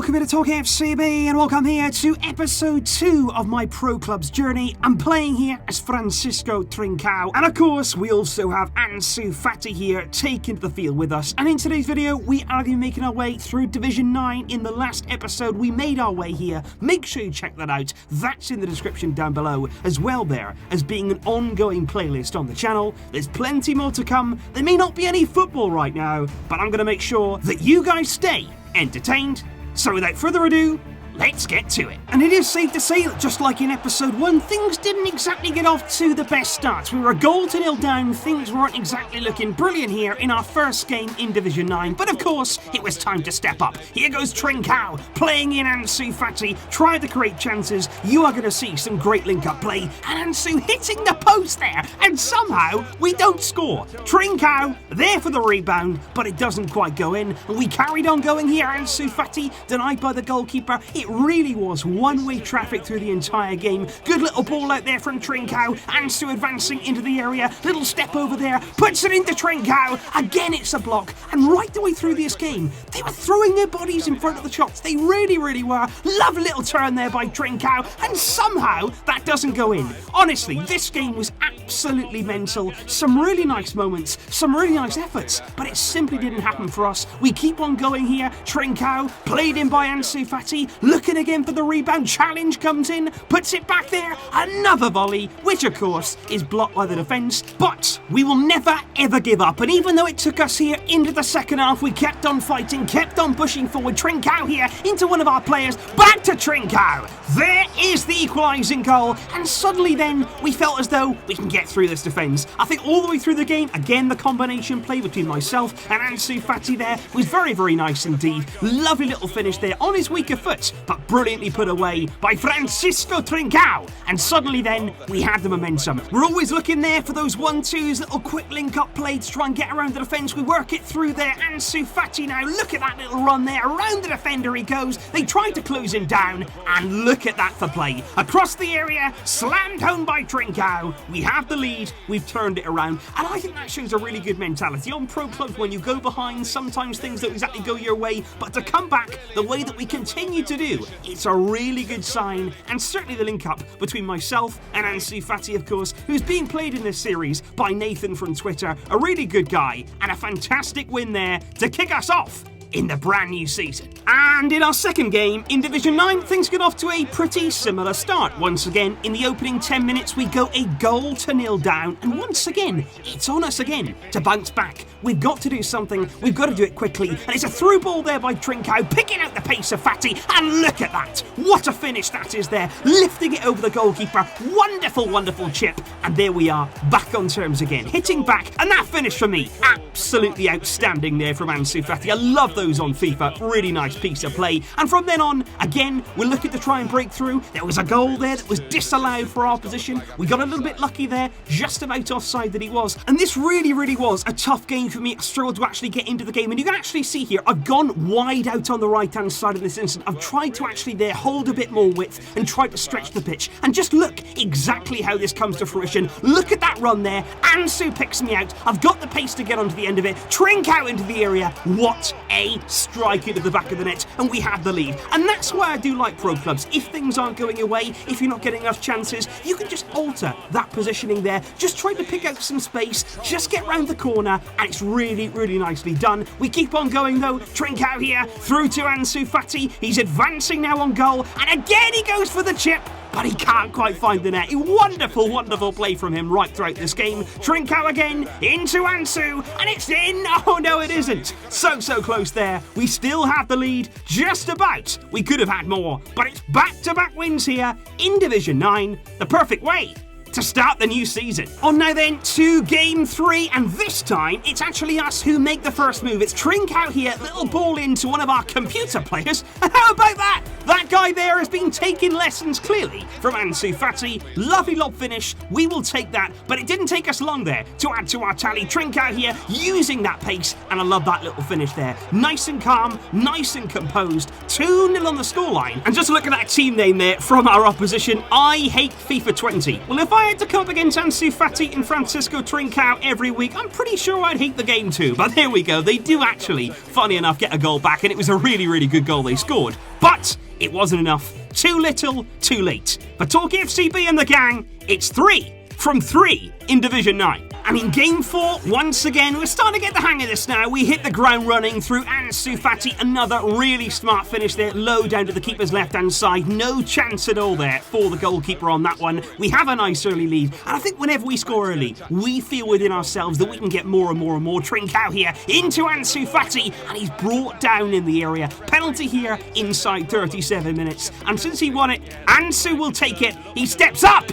welcome to TalkFCB and welcome here to episode 2 of my Pro Clubs journey. I'm playing here as Francisco Trincao, and of course we also have ANSU FATI here taking the field with us. And in today's video we are going to be making our way through Division 9. In the last episode we made our way here. Make sure you check that out. That's in the description down below, as well there as being an ongoing playlist on the channel. There's plenty more to come. There may not be any football right now, but I'm going to make sure that you guys stay entertained. So without further ado, let's get to it. And it is safe to say that just like in episode 1, things didn't exactly get off to the best starts. We were a goal to nil down, things weren't exactly looking brilliant here in our first game in Division 9, but of course, it was time to step up. Here goes Trincao, playing in ANSU FATI, trying to create chances. You are going to see some great link-up play, and ANSU hitting the post there, and somehow we don't score. Trincao there for the rebound, but it doesn't quite go in, and we carried on going here. ANSU FATI denied by the goalkeeper. It really was one-way traffic through the entire game. Good little ball out there from Trincao. ANSU advancing into the area. Little step over there. Puts it into Trincao. Again, it's a block. And right the way through this game, they were throwing their bodies in front of the shots. They really, really were. Lovely little turn there by Trincao. And somehow, that doesn't go in. Honestly, this game was absolutely mental. Some really nice moments. Some really nice efforts. But it simply didn't happen for us. We keep on going here. Trincao, played in by ANSU FATI. Looking again for the rebound, challenge comes in, puts it back there, another volley, which of course is blocked by the defence, but we will never ever give up. And even though it took us here into the second half, we kept on fighting, kept on pushing forward. Trincao here into one of our players, back to Trincao. There is the equalising goal, and suddenly then we felt as though we can get through this defence. I think all the way through the game, again the combination play between myself and ANSU FATI there was very, very nice indeed. Lovely little finish there on his weaker foot, but brilliantly put away by Francisco Trincao. And suddenly then, we had the momentum. We're always looking there for those 1-2s, little quick link-up play to try and get around the defence. We work it through there. ANSU FATI now, look at that little run there. Around the defender he goes. They tried to close him down, and look at that for play. Across the area, slammed home by Trincao. We have the lead. We've turned it around. And I think that shows a really good mentality. On pro clubs, when you go behind, sometimes things don't exactly go your way, but to come back the way that we continue to do, it's a really good sign, and certainly the link-up between myself and ANSU FATI, of course, who's being played in this series by Nathan from Twitter. A really good guy, and a fantastic win there to kick us off in the brand new season. And in our second game in Division 9, things get off to a pretty similar start. Once again, in the opening 10 minutes, we go a goal to nil down, and once again, it's on us again to bounce back. We've got to do something, we've got to do it quickly, and it's a through ball there by Trincao, picking out the pace of FATI, and look at that! What a finish that is there, lifting it over the goalkeeper, wonderful, wonderful chip, and there we are, back on terms again, hitting back, and that finish for me, absolutely outstanding there from ANSU FATI. I love those on FIFA, really nice piece of play. And from then on, again, we're looking to try and break through. There was a goal there that was disallowed for our position. We got a little bit lucky there, just about offside that he was. And this really, really was a tough game for me. I struggled to actually get into the game. And you can actually see here, I've gone wide out on the right-hand side in this instant. I've tried to actually there hold a bit more width and try to stretch the pitch. And just look exactly how this comes to fruition. Look at that run there. ANSU picks me out. I've got the pace to get onto the end of it. Trincao into the area. What a strike into the back of the net, and we had the lead. And that's why I do like pro clubs. If things aren't going your way, if you're not getting enough chances, you can just alter that positioning there. Just try to pick out some space, just get round the corner, and it's really, really nicely done. We keep on going though. Trincao here, through to ANSU FATI. He's advancing now on goal, and again he goes for the chip, but he can't quite find the net. A wonderful, wonderful play from him right throughout this game. Trincao again, into ANSU, and it's in! Oh no, it isn't. So close there. We still have the lead, just about. We could have had more, but it's back-to-back wins here in Division 9, the perfect way to start the new season. On now then to game 3, and this time it's actually us who make the first move. It's Trincao here, little ball into one of our computer players, and how about that? That guy there has been taking lessons clearly from ANSU FATI. Lovely lob finish, we will take that, but it didn't take us long there to add to our tally. Trincao here using that pace, and I love that little finish there. Nice and calm, nice and composed. 2-0 on the scoreline. And just look at that team name there from our opposition. I hate FIFA 20. Well, if I I had to come up against ANSU FATI and Francisco Trincao every week, I'm pretty sure I'd hate the game too. But there we go, they do actually, funny enough, get a goal back, and it was a really, really good goal they scored. But it wasn't enough. Too little, too late. For TalkFCB and the gang, it's 3 from 3 in Division 9. And in Game 4, once again, we're starting to get the hang of this now. We hit the ground running through ANSU FATI. Another really smart finish there, low down to the keeper's left-hand side. No chance at all there for the goalkeeper on that one. We have a nice early lead. And I think whenever we score early, we feel within ourselves that we can get more and more and more. Trincao here into ANSU FATI, and he's brought down in the area. Penalty here inside 37 minutes. And since he won it, ANSU will take it. He steps up.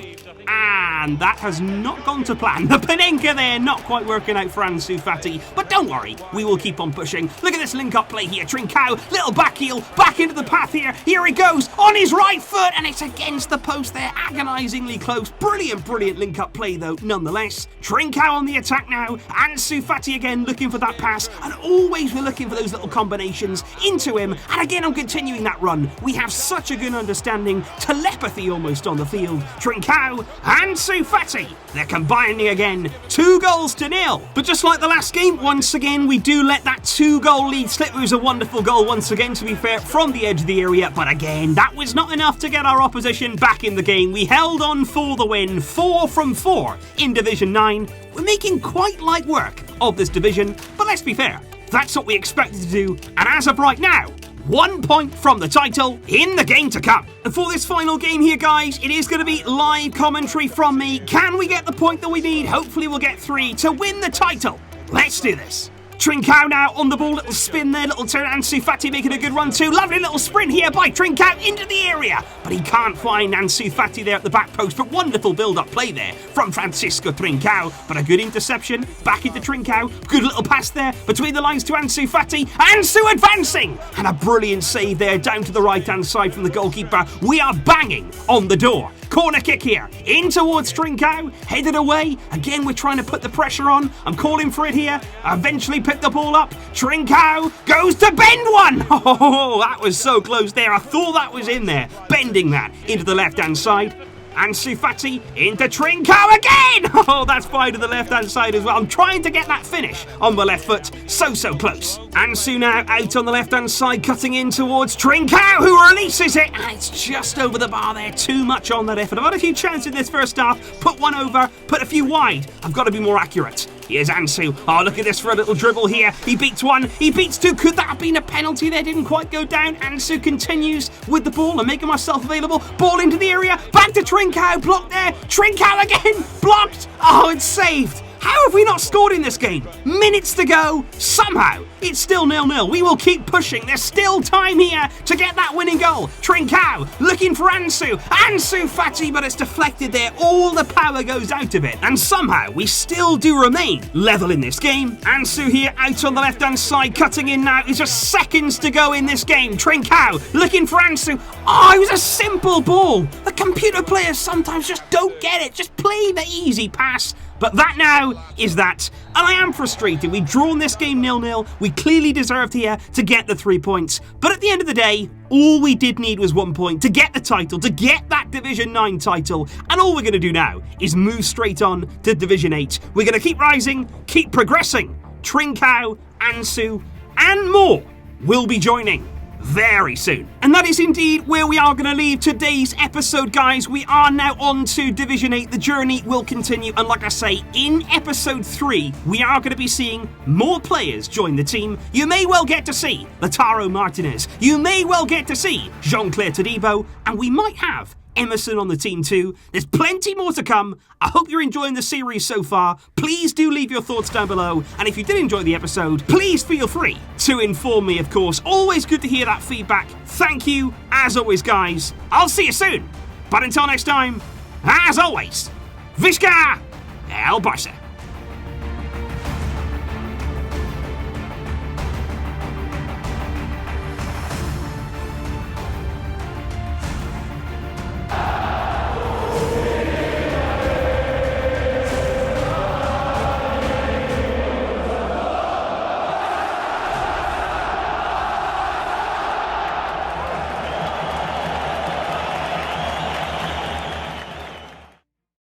And that has not gone to plan. The Panenka there not quite working out for ANSU FATI. But don't worry, we will keep on pushing. Look at this link-up play here. Trincao, little back heel, back into the path here. Here he goes, on his right foot, and it's against the post there. Agonisingly close. Brilliant, brilliant link-up play, though, nonetheless. Trincao on the attack now. ANSU FATI again looking for that pass. And always we're looking for those little combinations into him. And again, I'm continuing that run. We have such a good understanding. Telepathy almost on the field. Trincao, ANSU FATI, they're combining again, 2-0. But just like the last game, once again, we do let that 2-goal lead slip. It was a wonderful goal once again, to be fair, from the edge of the area. But again, that was not enough to get our opposition back in the game. We held on for the win, 4 from 4 in Division 9. We're making quite light work of this division, but let's be fair, that's what we expected to do. And as of right now, 1 point from the title in the game to come. And for this final game here, guys, it is going to be live commentary from me. Can we get the point that we need? Hopefully we'll get 3 to win the title. Let's do this. Trincao now on the ball, little spin there, little turn. ANSU FATI making a good run too. Lovely little sprint here by Trincao into the area. But he can't find ANSU FATI there at the back post. But wonderful build-up play there from Francisco Trincao. But a good interception, back into Trincao. Good little pass there between the lines to ANSU FATI. ANSU advancing! And a brilliant save there down to the right-hand side from the goalkeeper. We are banging on the door. Corner kick here, in towards Trincao, headed away. Again, we're trying to put the pressure on. I'm calling for it here. Eventually pick the ball up. Trincao goes to bend one. Oh, that was so close there. I thought that was in there. Bending that into the left-hand side. ANSU FATI into Trincao again! Oh, that's fine to the left-hand side as well. I'm trying to get that finish on the left foot. So close. ANSU now out on the left-hand side, cutting in towards Trincao, who releases it. And it's just over the bar there. Too much on that effort. I've had a few chances in this first half. Put one over, put a few wide. I've got to be more accurate. Here's ANSU. Oh, look at this for a little dribble here. He beats one. He beats two. Could that have been a penalty there? Didn't quite go down. ANSU continues with the ball. I'm making myself available. Ball into the area. Back to Trincao. Blocked there. Trincao again. Blocked. Oh, it's saved. How have we not scored in this game? Minutes to go. Somehow, it's still 0-0. We will keep pushing. There's still time here to get that winning goal. Trincao looking for ANSU. ANSU FATI, but it's deflected there. All the power goes out of it. And somehow, we still do remain level in this game. ANSU here out on the left-hand side, cutting in now. It's just seconds to go in this game. Trincao looking for ANSU. Oh, it was a simple ball. The computer players sometimes just don't get it. Just play the easy pass. But that now is that. And I am frustrated. We've drawn this game 0-0. We clearly deserved here to get the 3 points. But at the end of the day, all we did need was 1 point to get the title, to get that Division 9 title. And all we're going to do now is move straight on to Division 8. We're going to keep rising, keep progressing. Trincao, ANSU, and more will be joining very soon. And that is indeed where we are going to leave today's episode, guys. We are now on to Division 8. The journey will continue, and like I say, in episode 3, we are going to be seeing more players join the team. You may well get to see Lautaro Martinez. You may well get to see Jean-Claire Todibo, and we might have Emerson on the team too. There's plenty more to come. I hope you're enjoying the series so far. Please do leave your thoughts down below. And if you did enjoy the episode, please feel free to inform me, of course. Always good to hear that feedback. Thank you, as always, guys. I'll see you soon. But until next time, as always, Visca El Barça.